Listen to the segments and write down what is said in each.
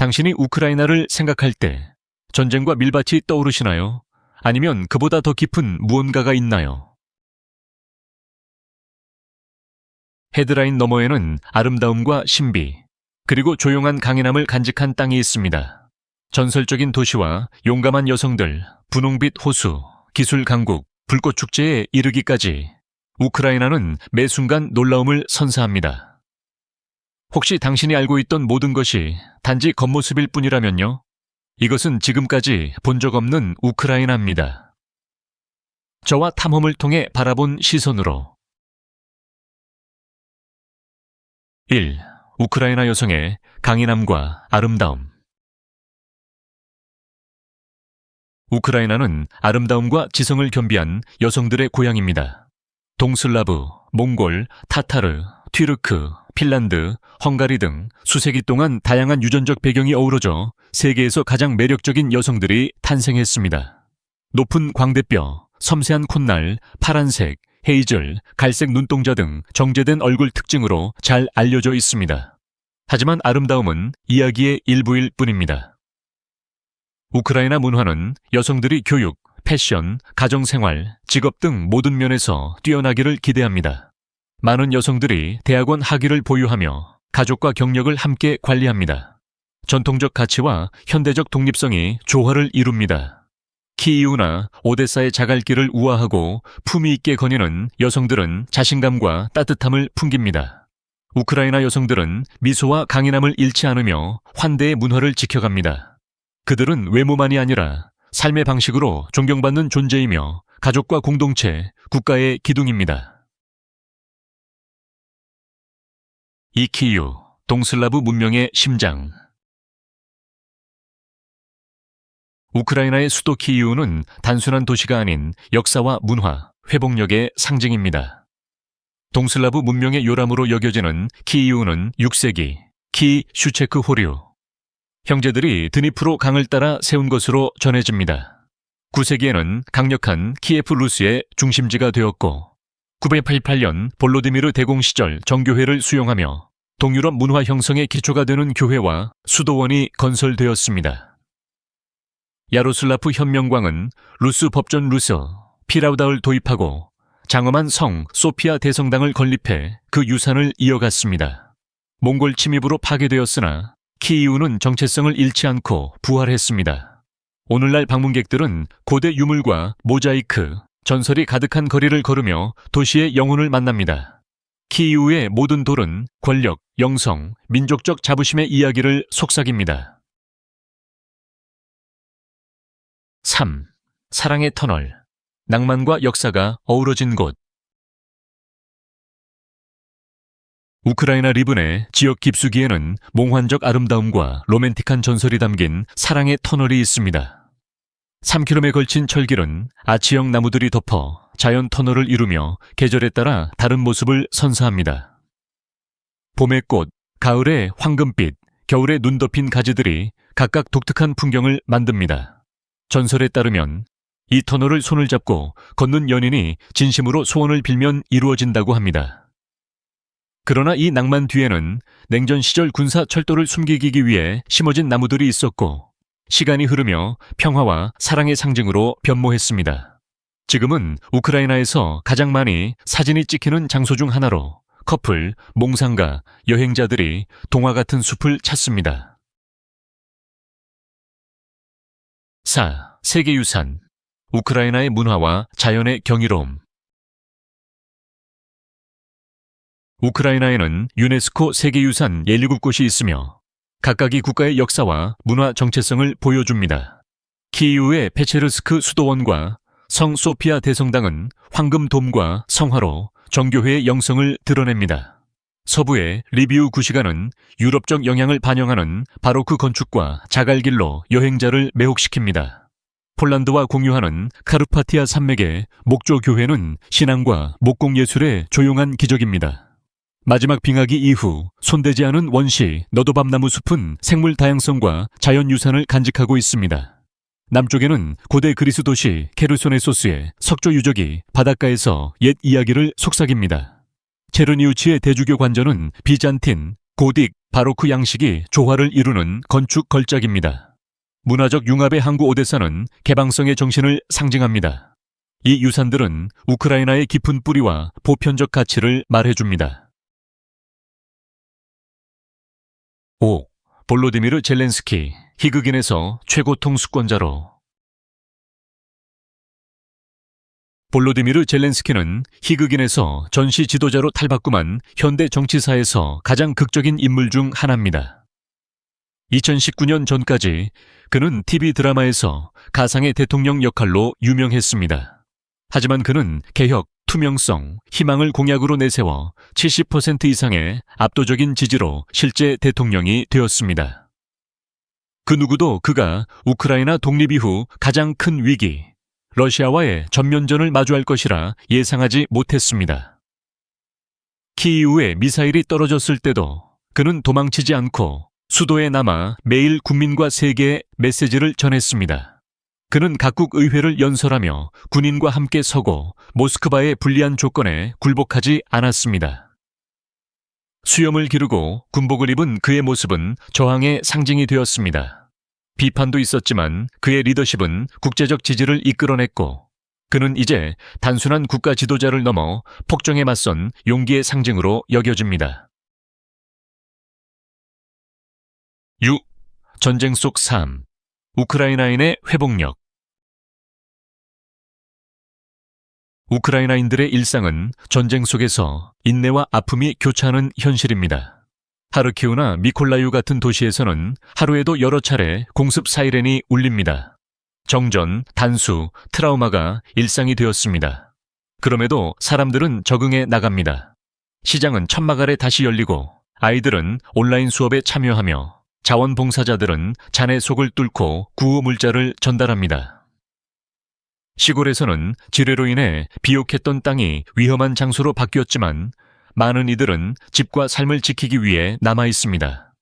당신이 우크라이나를 생각할 때 전쟁과 밀밭이 떠오르시나요? 아니면 그보다 더 깊은 무언가가 있나요? 헤드라인 너머에는 아름다움과 신비, 그리고 조용한 강인함을 간직한 땅이 있습니다. 전설적인 도시와 용감한 여성들, 분홍빛 호수, 기술 강국, 불꽃 축제에 이르기까지 우크라이나는 매 순간 놀라움을 선사합니다. 혹시 당신이 알고 있던 모든 것이 단지 겉모습일 뿐이라면요? 이것은 지금까지 본 적 없는 우크라이나입니다. 저와 탐험을 통해 바라본 시선으로 1. 우크라이나 여성의 강인함과 아름다움. 우크라이나는 아름다움과 지성을 겸비한 여성들의 고향입니다. 동슬라브, 몽골, 타타르, 튀르크, 핀란드, 헝가리 등 수세기 동안 다양한 유전적 배경이 어우러져 세계에서 가장 매력적인 여성들이 탄생했습니다. 높은 광대뼈, 섬세한 콧날, 파란색, 헤이즐, 갈색 눈동자 등 정제된 얼굴 특징으로 잘 알려져 있습니다. 하지만 아름다움은 이야기의 일부일 뿐입니다. 우크라이나 문화는 여성들이 교육, 패션, 가정생활, 직업 등 모든 면에서 뛰어나기를 기대합니다. 많은 여성들이 대학원 학위를 보유하며 가족과 경력을 함께 관리합니다. 전통적 가치와 현대적 독립성이 조화를 이룹니다. 키이우나 오데사의 자갈길을 우아하고 품위 있게 거니는 여성들은 자신감과 따뜻함을 풍깁니다. 우크라이나 여성들은 미소와 강인함을 잃지 않으며 환대의 문화를 지켜갑니다. 그들은 외모만이 아니라 삶의 방식으로 존경받는 존재이며 가족과 공동체, 국가의 기둥입니다. 이 키이우, 동슬라브 문명의 심장. 우크라이나의 수도 키이우는 단순한 도시가 아닌 역사와 문화, 회복력의 상징입니다. 동슬라브 문명의 요람으로 여겨지는 키이우는 6세기 키 슈체크 호류, 형제들이 드니프로 강을 따라 세운 것으로 전해집니다. 9세기에는 강력한 키예프 루스의 중심지가 되었고 988년 볼로디미르 대공 시절 정교회를 수용하며 동유럽 문화 형성의 기초가 되는 교회와 수도원이 건설되었습니다. 야로슬라프 현명광은 루스 법전 루스, 피라우다를 도입하고 장엄한 성 소피아 대성당을 건립해 그 유산을 이어갔습니다. 몽골 침입으로 파괴되었으나 키이우는 정체성을 잃지 않고 부활했습니다. 오늘날 방문객들은 고대 유물과 모자이크, 전설이 가득한 거리를 걸으며 도시의 영혼을 만납니다. 키이우의 모든 돌은 권력, 영성, 민족적 자부심의 이야기를 속삭입니다. 3. 사랑의 터널. 낭만과 역사가 어우러진 곳. 우크라이나 리브네 지역 깊숙이에는 몽환적 아름다움과 로맨틱한 전설이 담긴 사랑의 터널이 있습니다. 3km에 걸친 철길은 아치형 나무들이 덮어 자연 터널을 이루며 계절에 따라 다른 모습을 선사합니다. 봄의 꽃, 가을의 황금빛, 겨울에 눈 덮인 가지들이 각각 독특한 풍경을 만듭니다. 전설에 따르면 이 터널을 손을 잡고 걷는 연인이 진심으로 소원을 빌면 이루어진다고 합니다. 그러나 이 낭만 뒤에는 냉전 시절 군사 철도를 숨기기 위해 심어진 나무들이 있었고 시간이 흐르며 평화와 사랑의 상징으로 변모했습니다. 지금은 우크라이나에서 가장 많이 사진이 찍히는 장소 중 하나로 커플, 몽상가, 여행자들이 동화 같은 숲을 찾습니다. 4. 세계유산. 우크라이나의 문화와 자연의 경이로움. 우크라이나에는 유네스코 세계유산 17곳이 있으며 각각이 국가의 역사와 문화 정체성을 보여줍니다. 키이우의 페체르스크 수도원과 성 소피아 대성당은 황금돔과 성화로 정교회의 영성을 드러냅니다. 서부의 리비우 구시가는 유럽적 영향을 반영하는 바로크 건축과 자갈길로 여행자를 매혹시킵니다. 폴란드와 공유하는 카르파티아 산맥의 목조교회는 신앙과 목공예술의 조용한 기적입니다. 마지막 빙하기 이후 손대지 않은 원시 너도밤나무 숲은 생물 다양성과 자연유산을 간직하고 있습니다. 남쪽에는 고대 그리스 도시 케르소네소스의 석조 유적이 바닷가에서 옛 이야기를 속삭입니다. 체르니우치의 대주교 관전은 비잔틴, 고딕, 바로크 양식이 조화를 이루는 건축 걸작입니다. 문화적 융합의 항구 오데사는 개방성의 정신을 상징합니다. 이 유산들은 우크라이나의 깊은 뿌리와 보편적 가치를 말해줍니다. 5. 볼로디미르 젤렌스키, 희극인에서 최고 통수권자로. 볼로디미르 젤렌스키는 희극인에서 전시 지도자로 탈바꿈한 현대 정치사에서 가장 극적인 인물 중 하나입니다. 2019년 전까지 그는 TV 드라마에서 가상의 대통령 역할로 유명했습니다. 하지만 그는 개혁, 투명성, 희망을 공약으로 내세워 70% 이상의 압도적인 지지로 실제 대통령이 되었습니다. 그 누구도 그가 우크라이나 독립 이후 가장 큰 위기, 러시아와의 전면전을 마주할 것이라 예상하지 못했습니다. 키이우에 미사일이 떨어졌을 때도 그는 도망치지 않고 수도에 남아 매일 국민과 세계에 메시지를 전했습니다. 그는 각국 의회를 연설하며 군인과 함께 서고 모스크바의 불리한 조건에 굴복하지 않았습니다. 수염을 기르고 군복을 입은 그의 모습은 저항의 상징이 되었습니다. 비판도 있었지만 그의 리더십은 국제적 지지를 이끌어냈고 그는 이제 단순한 국가 지도자를 넘어 폭정에 맞선 용기의 상징으로 여겨집니다. 6. 전쟁 속 삶, 우크라이나인의 회복력. 우크라이나인들의 일상은 전쟁 속에서 인내와 아픔이 교차하는 현실입니다. 하르키우나 미콜라이우 같은 도시에서는 하루에도 여러 차례 공습 사이렌이 울립니다. 정전, 단수, 트라우마가 일상이 되었습니다. 그럼에도 사람들은 적응해 나갑니다. 시장은 천막 아래 다시 열리고 아이들은 온라인 수업에 참여하며 자원봉사자들은 잔의 속을 뚫고 구호 물자를 전달합니다. 시골에서는 지뢰로 인해 비옥했던 땅이 위험한 장소로 바뀌었지만 많은 이들은 집과 삶을 지키기 위해 남아 있습니다.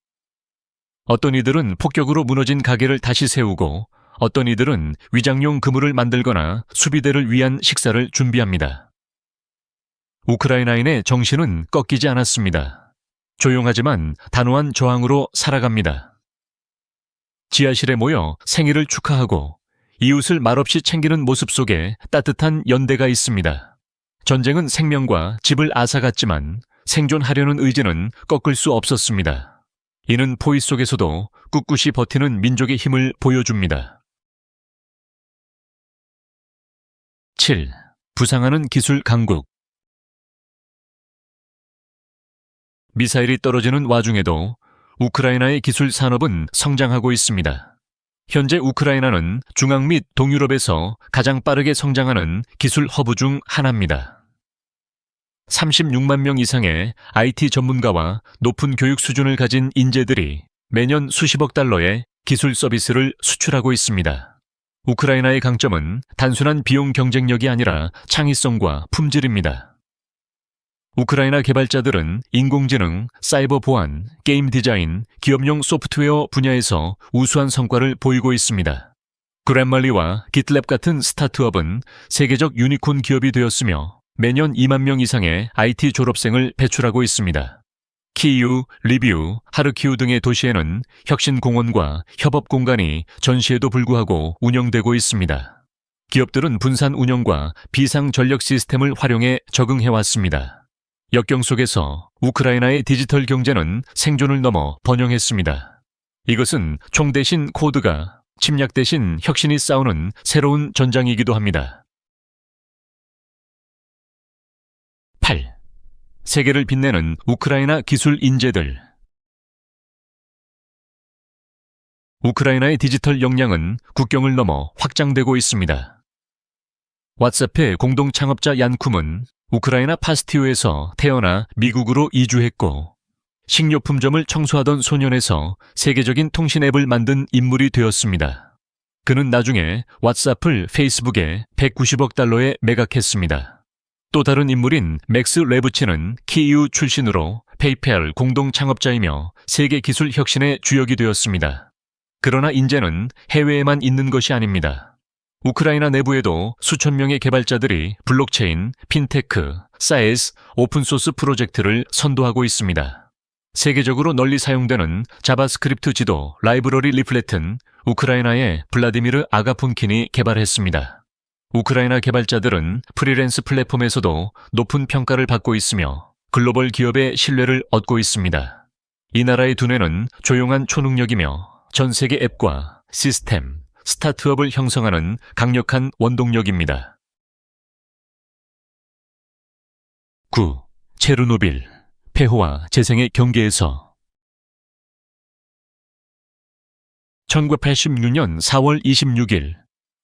어떤 이들은 폭격으로 무너진 가게를 다시 세우고 어떤 이들은 위장용 그물을 만들거나 수비대를 위한 식사를 준비합니다. 우크라이나인의 정신은 꺾이지 않았습니다. 조용하지만 단호한 저항으로 살아갑니다. 지하실에 모여 생일을 축하하고 이웃을 말없이 챙기는 모습 속에 따뜻한 연대가 있습니다. 전쟁은 생명과 집을 앗아갔지만 생존하려는 의지는 꺾을 수 없었습니다. 이는 포위 속에서도 꿋꿋이 버티는 민족의 힘을 보여줍니다. 7. 부상하는 기술 강국. 미사일이 떨어지는 와중에도 우크라이나의 기술 산업은 성장하고 있습니다. 현재 우크라이나는 중앙 및 동유럽에서 가장 빠르게 성장하는 기술 허브 중 하나입니다. 36만 명 이상의 IT 전문가와 높은 교육 수준을 가진 인재들이 매년 수십억 달러의 기술 서비스를 수출하고 있습니다. 우크라이나의 강점은 단순한 비용 경쟁력이 아니라 창의성과 품질입니다. 우크라이나 개발자들은 인공지능, 사이버 보안, 게임 디자인, 기업용 소프트웨어 분야에서 우수한 성과를 보이고 있습니다. 그랜말리와 기틀랩 같은 스타트업은 세계적 유니콘 기업이 되었으며 매년 2만 명 이상의 IT 졸업생을 배출하고 있습니다. 키이우, 리비우, 하르키우 등의 도시에는 혁신 공원과 협업 공간이 전시에도 불구하고 운영되고 있습니다. 기업들은 분산 운영과 비상 전력 시스템을 활용해 적응해왔습니다. 역경 속에서 우크라이나의 디지털 경제는 생존을 넘어 번영했습니다. 이것은 총 대신 코드가 침략 대신 혁신이 싸우는 새로운 전장이기도 합니다. 8. 세계를 빛내는 우크라이나 기술 인재들. 우크라이나의 디지털 역량은 국경을 넘어 확장되고 있습니다. 왓츠앱의 공동 창업자 얀쿰은 우크라이나 파스티우에서 태어나 미국으로 이주했고 식료품점을 청소하던 소년에서 세계적인 통신 앱을 만든 인물이 되었습니다. 그는 나중에 왓츠앱을 페이스북에 190억 달러에 매각했습니다. 또 다른 인물인 맥스 레브치는 키이우 출신으로 페이팔 공동 창업자이며 세계 기술 혁신의 주역이 되었습니다. 그러나 인재는 해외에만 있는 것이 아닙니다. 우크라이나 내부에도 수천 명의 개발자들이 블록체인, 핀테크, 사이즈, 오픈소스 프로젝트를 선도하고 있습니다. 세계적으로 널리 사용되는 자바스크립트 지도 라이브러리 리플렛은 우크라이나의 블라디미르 아가폰킨이 개발했습니다. 우크라이나 개발자들은 프리랜스 플랫폼에서도 높은 평가를 받고 있으며 글로벌 기업의 신뢰를 얻고 있습니다. 이 나라의 두뇌는 조용한 초능력이며 전 세계 앱과 시스템, 스타트업을 형성하는 강력한 원동력입니다. 9. 체르노빌, 폐허와 재생의 경계에서 1986년 4월 26일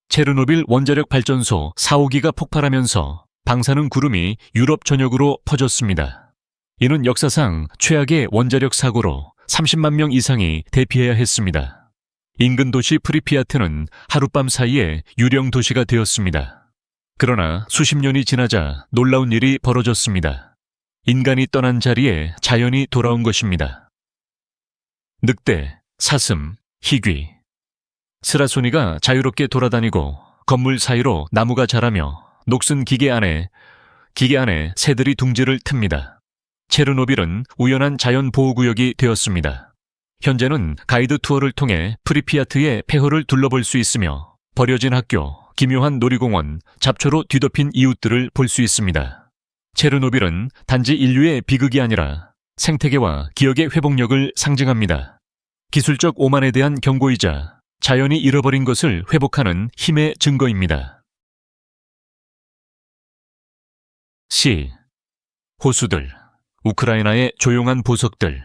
체르노빌 원자력 발전소 4호기가 폭발하면서 방사능 구름이 유럽 전역으로 퍼졌습니다. 이는 역사상 최악의 원자력 사고로 30만 명 이상이 대피해야 했습니다. 인근 도시 프리피아트는 하룻밤 사이에 유령 도시가 되었습니다. 그러나 수십 년이 지나자 놀라운 일이 벌어졌습니다. 인간이 떠난 자리에 자연이 돌아온 것입니다. 늑대, 사슴, 희귀, 스라소니가 자유롭게 돌아다니고 건물 사이로 나무가 자라며 녹슨 기계 안에 새들이 둥지를 틉니다. 체르노빌은 우연한 자연 보호구역이 되었습니다. 현재는 가이드 투어를 통해 프리피아트의 폐허를 둘러볼 수 있으며 버려진 학교, 기묘한 놀이공원, 잡초로 뒤덮인 이웃들을 볼 수 있습니다. 체르노빌은 단지 인류의 비극이 아니라 생태계와 기억의 회복력을 상징합니다. 기술적 오만에 대한 경고이자 자연이 잃어버린 것을 회복하는 힘의 증거입니다. C. 호수들, 우크라이나의 조용한 보석들.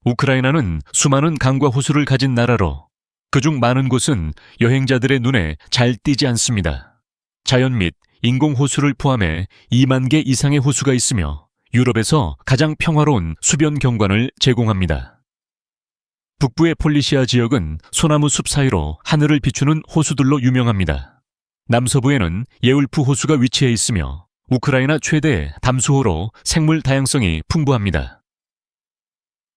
우크라이나는 수많은 강과 호수를 가진 나라로 그중 많은 곳은 여행자들의 눈에 잘 띄지 않습니다. 자연 및 인공 호수를 포함해 2만 개 이상의 호수가 있으며 유럽에서 가장 평화로운 수변 경관을 제공합니다. 북부의 폴리시아 지역은 소나무 숲 사이로 하늘을 비추는 호수들로 유명합니다. 남서부에는 예울프 호수가 위치해 있으며 우크라이나 최대 담수호로 생물 다양성이 풍부합니다.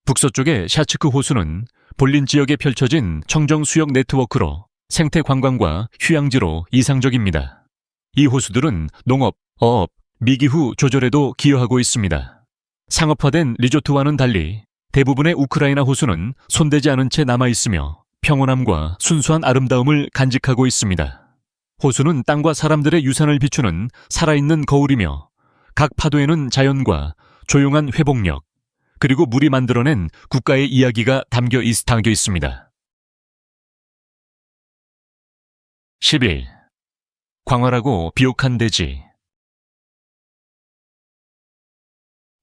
북서쪽의 샤츠크 호수는 볼린 지역에 펼쳐진 청정 수역 네트워크로 생태 관광과 휴양지로 이상적입니다. 이 호수들은 농업, 어업, 미기후 조절에도 기여하고 있습니다. 상업화된 리조트와는 달리 대부분의 우크라이나 호수는 손대지 않은 채 남아있으며 평온함과 순수한 아름다움을 간직하고 있습니다. 호수는 땅과 사람들의 유산을 비추는 살아있는 거울이며 각 파도에는 자연과 조용한 회복력, 그리고 물이 만들어낸 국가의 이야기가 담겨 있습니다. 11. 광활하고 비옥한 대지.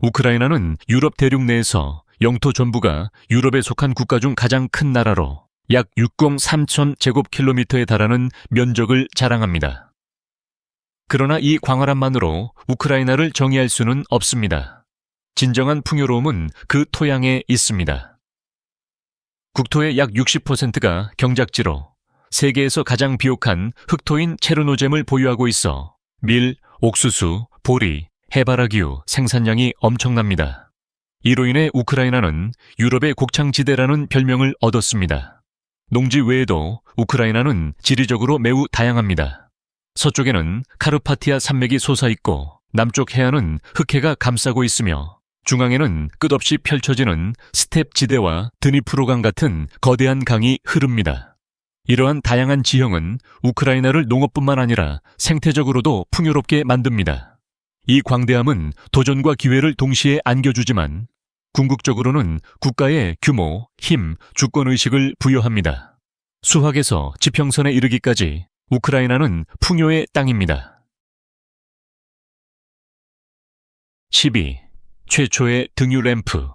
우크라이나는 유럽 대륙 내에서 영토 전부가 유럽에 속한 국가 중 가장 큰 나라로 약 603천 제곱킬로미터에 달하는 면적을 자랑합니다. 그러나 이 광활함만으로 우크라이나를 정의할 수는 없습니다. 진정한 풍요로움은 그 토양에 있습니다. 국토의 약 60%가 경작지로 세계에서 가장 비옥한 흑토인 체르노젬을 보유하고 있어 밀, 옥수수, 보리, 해바라기유 생산량이 엄청납니다. 이로 인해 우크라이나는 유럽의 곡창지대라는 별명을 얻었습니다. 농지 외에도 우크라이나는 지리적으로 매우 다양합니다. 서쪽에는 카르파티아 산맥이 솟아있고 남쪽 해안은 흑해가 감싸고 있으며 중앙에는 끝없이 펼쳐지는 스텝 지대와 드니프로강 같은 거대한 강이 흐릅니다. 이러한 다양한 지형은 우크라이나를 농업뿐만 아니라 생태적으로도 풍요롭게 만듭니다. 이 광대함은 도전과 기회를 동시에 안겨주지만 궁극적으로는 국가의 규모, 힘, 주권의식을 부여합니다. 수확에서 지평선에 이르기까지 우크라이나는 풍요의 땅입니다. 12. 최초의 등유 램프.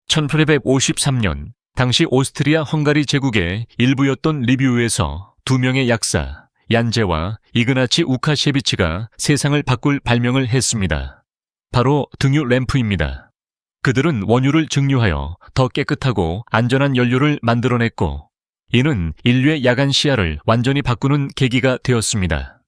1853년 당시 오스트리아 헝가리 제국의 일부였던 리비우에서 두 명의 약사 얀제와 이그나치 우카셰비치가 세상을 바꿀 발명을 했습니다. 바로 등유 램프입니다. 그들은 원유를 증류하여 더 깨끗하고 안전한 연료를 만들어냈고 이는 인류의 야간 시야를 완전히 바꾸는 계기가 되었습니다.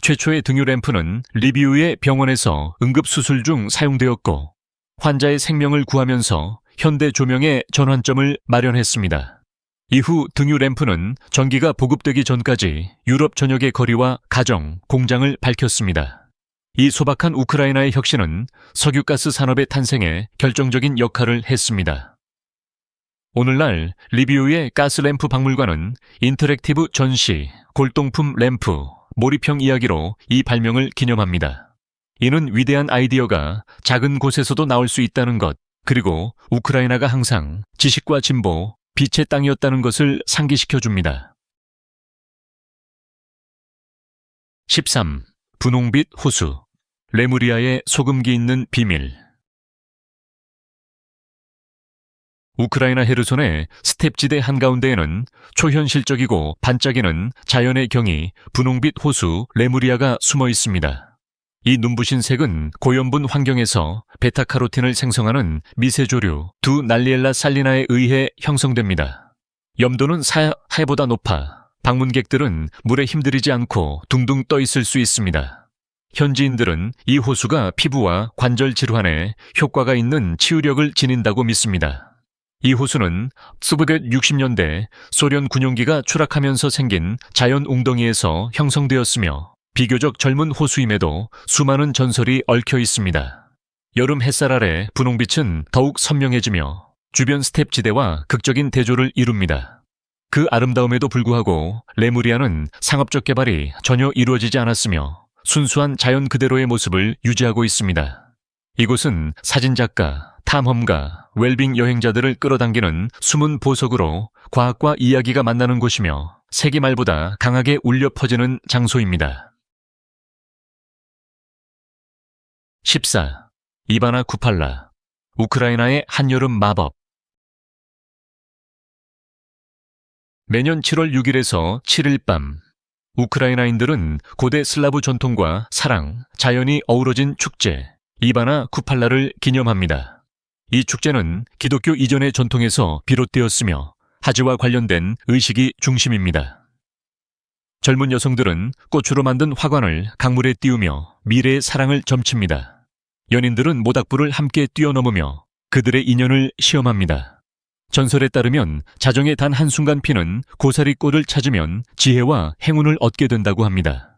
최초의 등유 램프는 리비우의 병원에서 응급수술 중 사용되었고 환자의 생명을 구하면서 현대 조명의 전환점을 마련했습니다. 이후 등유 램프는 전기가 보급되기 전까지 유럽 전역의 거리와 가정, 공장을 밝혔습니다. 이 소박한 우크라이나의 혁신은 석유가스 산업의 탄생에 결정적인 역할을 했습니다. 오늘날 리비우의 가스램프 박물관은 인터랙티브 전시, 골동품 램프, 몰입형 이야기로 이 발명을 기념합니다. 이는 위대한 아이디어가 작은 곳에서도 나올 수 있다는 것, 그리고 우크라이나가 항상 지식과 진보, 빛의 땅이었다는 것을 상기시켜 줍니다. 13. 분홍빛 호수. 레무리아의 소금기 있는 비밀. 우크라이나 헤르손의 스텝지대 한가운데에는 초현실적이고 반짝이는 자연의 경이 분홍빛 호수 레무리아가 숨어 있습니다. 이 눈부신 색은 고염분 환경에서 베타카로틴을 생성하는 미세조류 두 날리엘라 살리나에 의해 형성됩니다. 염도는 사해보다 높아 방문객들은 물에 힘들이지 않고 둥둥 떠 있을 수 있습니다. 현지인들은 이 호수가 피부와 관절 질환에 효과가 있는 치유력을 지닌다고 믿습니다. 이 호수는 1960년대 소련 군용기가 추락하면서 생긴 자연 웅덩이에서 형성되었으며 비교적 젊은 호수임에도 수많은 전설이 얽혀 있습니다. 여름 햇살 아래 분홍빛은 더욱 선명해지며 주변 스텝지대와 극적인 대조를 이룹니다. 그 아름다움에도 불구하고 레무리아는 상업적 개발이 전혀 이루어지지 않았으며 순수한 자연 그대로의 모습을 유지하고 있습니다. 이곳은 사진작가, 탐험가, 웰빙 여행자들을 끌어당기는 숨은 보석으로 과학과 이야기가 만나는 곳이며 세기 말보다 강하게 울려 퍼지는 장소입니다. 14. 이바나 쿠팔라. 우크라이나의 한여름 마법. 매년 7월 6일에서 7일 밤, 우크라이나인들은 고대 슬라브 전통과 사랑, 자연이 어우러진 축제, 이바나 쿠팔라를 기념합니다. 이 축제는 기독교 이전의 전통에서 비롯되었으며 하지와 관련된 의식이 중심입니다. 젊은 여성들은 꽃으로 만든 화관을 강물에 띄우며 미래의 사랑을 점칩니다. 연인들은 모닥불을 함께 뛰어넘으며 그들의 인연을 시험합니다. 전설에 따르면 자정의 단 한순간 피는 고사리꽃을 찾으면 지혜와 행운을 얻게 된다고 합니다.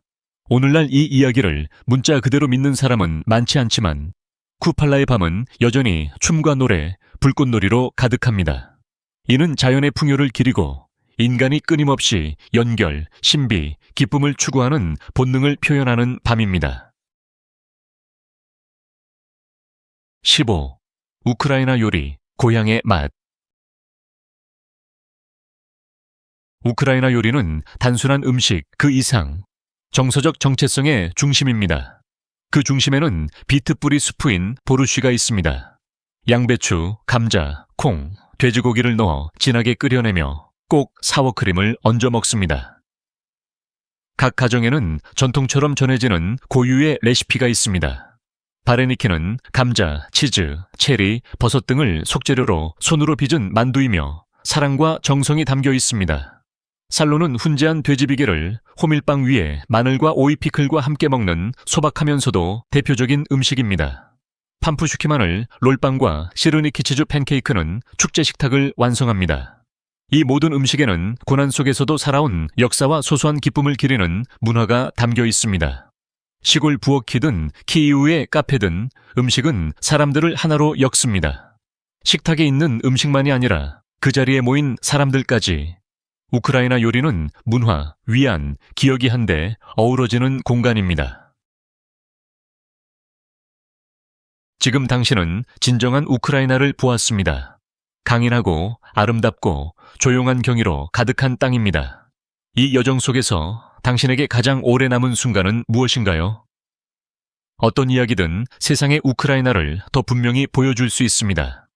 오늘날 이 이야기를 문자 그대로 믿는 사람은 많지 않지만 쿠팔라의 밤은 여전히 춤과 노래, 불꽃놀이로 가득합니다. 이는 자연의 풍요를 기리고 인간이 끊임없이 연결, 신비, 기쁨을 추구하는 본능을 표현하는 밤입니다. 15. 우크라이나 요리, 고향의 맛. 우크라이나 요리는 단순한 음식 그 이상, 정서적 정체성의 중심입니다. 그 중심에는 비트 뿌리 수프인 보르쉬가 있습니다. 양배추, 감자, 콩, 돼지고기를 넣어 진하게 끓여내며 꼭 사워크림을 얹어 먹습니다. 각 가정에는 전통처럼 전해지는 고유의 레시피가 있습니다. 바레니키는 감자, 치즈, 체리, 버섯 등을 속재료로 손으로 빚은 만두이며 사랑과 정성이 담겨 있습니다. 살로는 훈제한 돼지비계를 호밀빵 위에 마늘과 오이 피클과 함께 먹는 소박하면서도 대표적인 음식입니다. 팜푸슈키마늘, 롤빵과 시르니키 치즈 팬케이크는 축제 식탁을 완성합니다. 이 모든 음식에는 고난 속에서도 살아온 역사와 소소한 기쁨을 기리는 문화가 담겨 있습니다. 시골 부엌이든 키이우의 카페든 음식은 사람들을 하나로 엮습니다. 식탁에 있는 음식만이 아니라 그 자리에 모인 사람들까지. 우크라이나 요리는 문화, 위안, 기억이 한데 어우러지는 공간입니다. 지금 당신은 진정한 우크라이나를 보았습니다. 강인하고 아름답고 조용한 경이로 가득한 땅입니다. 이 여정 속에서 당신에게 가장 오래 남은 순간은 무엇인가요? 어떤 이야기든 세상의 우크라이나를 더 분명히 보여줄 수 있습니다.